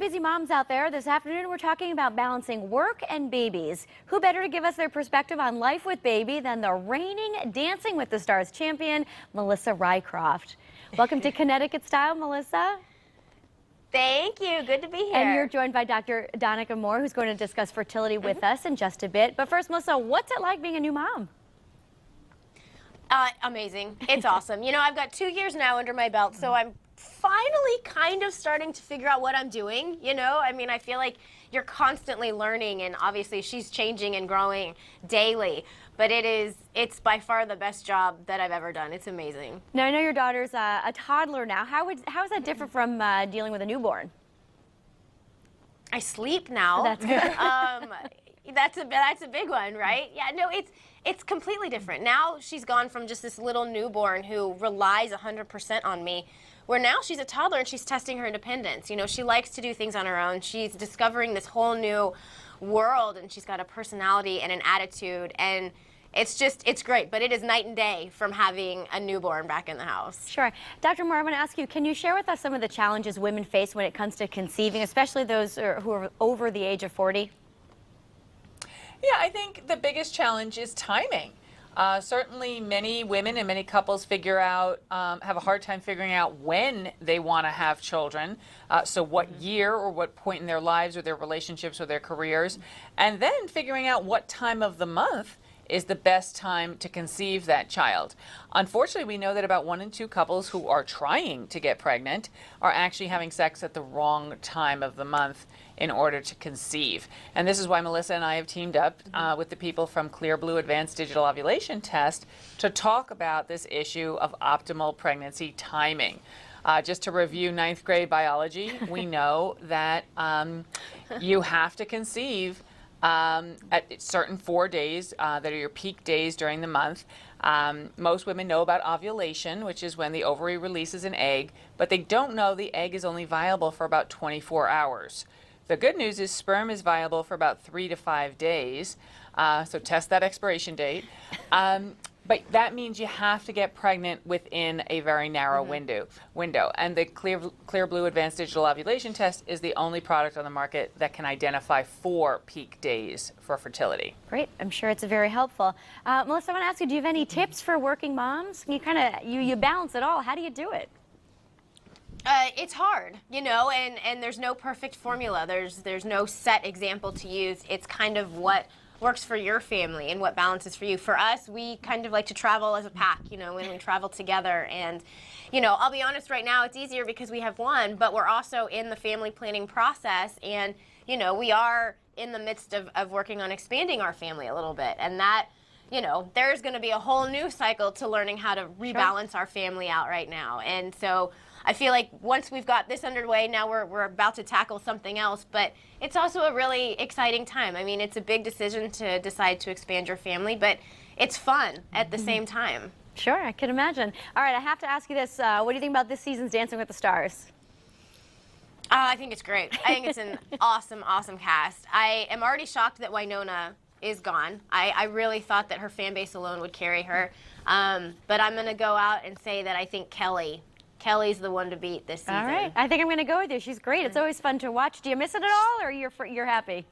busy moms out there. This afternoon, we're talking about balancing work and babies. Who better to give us their perspective on life with baby than the reigning Dancing with the Stars champion, Melissa Rycroft. Welcome to Connecticut Style, Melissa. Thank you. Good to be here. And you're joined by Dr. Donnica Moore, who's going to discuss fertility with us in just a bit. But first, Melissa, what's it like being a new mom? Amazing. It's awesome. You know, I've got 2 years now under my belt, so I'm finally kind of starting to figure out what I'm doing. You know, I mean, I feel like you're constantly learning, and obviously she's changing and growing daily. But it's by far the best job that I've ever done. It's amazing. Now, I know your daughter's a toddler now. How is that different from dealing with a newborn? I sleep now. Oh, that's good. That's a big one, right? Yeah, no, it's completely different. Now she's gone from just this little newborn who relies 100% on me, where now she's a toddler and she's testing her independence. You know, she likes to do things on her own. She's discovering this whole new world, and she's got a personality and an attitude, and it's great, but it is night and day from having a newborn back in the house. Sure. Dr. Moore, I want to ask you, can you share with us some of the challenges women face when it comes to conceiving, especially those who are over the age of 40? Yeah, I think the biggest challenge is timing. Certainly many women and many couples figure out, have a hard time figuring out when they want to have children. So what year or what point in their lives or their relationships or their careers, and then figuring out what time of the month is the best time to conceive that child. Unfortunately, we know that about 1 in 2 couples who are trying to get pregnant are actually having sex at the wrong time of the month in order to conceive. And this is why Melissa and I have teamed up with the people from Clear Blue Advanced Digital Ovulation Test to talk about this issue of optimal pregnancy timing. Just to review 9th grade biology, we know that you have to conceive at certain 4 days that are your peak days during the month. Most women know about ovulation, which is when the ovary releases an egg, but they don't know the egg is only viable for about 24 hours. The good news is sperm is viable for about 3 to 5 days, so test that expiration date. But that means you have to get pregnant within a very narrow window. And the Clear Blue Advanced Digital Ovulation Test is the only product on the market that can identify 4 peak days for fertility. Great. I'm sure it's very helpful. Melissa, I want to ask you, do you have any tips for working moms? You you balance it all. How do you do it? It's hard, you know, and there's no perfect formula. There's no set example to use. It's kind of what works for your family and what balances for you. For us, we kind of like to travel as a pack, you know, when we travel together. And, you know, I'll be honest, right now it's easier because we have one, but we're also in the family planning process. And, you know, we are in the midst of working on expanding our family a little bit. And that, you know, there's going to be a whole new cycle to learning how to rebalance our family out right now. And so I feel like once we've got this underway, now we're about to tackle something else, but it's also a really exciting time. I mean, it's a big decision to decide to expand your family, but it's fun at the same time. Sure, I can imagine. All right, I have to ask you this. What do you think about this season's Dancing with the Stars? I think it's great. I think it's an awesome, awesome cast. I am already shocked that Winona is gone. I really thought that her fan base alone would carry her, but I'm going to go out and say that I think Kelly's the one to beat this season. All right. I think I'm going to go with you. She's great. It's always fun to watch. Do you miss it at all, or you're happy?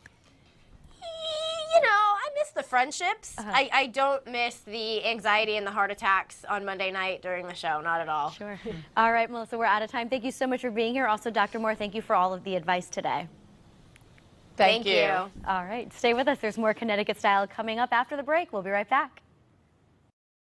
You know, I miss the friendships. I don't miss the anxiety and the heart attacks on Monday night during the show. Not at all. Sure. All right, Melissa, we're out of time. Thank you so much for being here. Also, Dr. Moore, thank you for all of the advice today. Thank you. All right. Stay with us. There's more Connecticut Style coming up after the break. We'll be right back.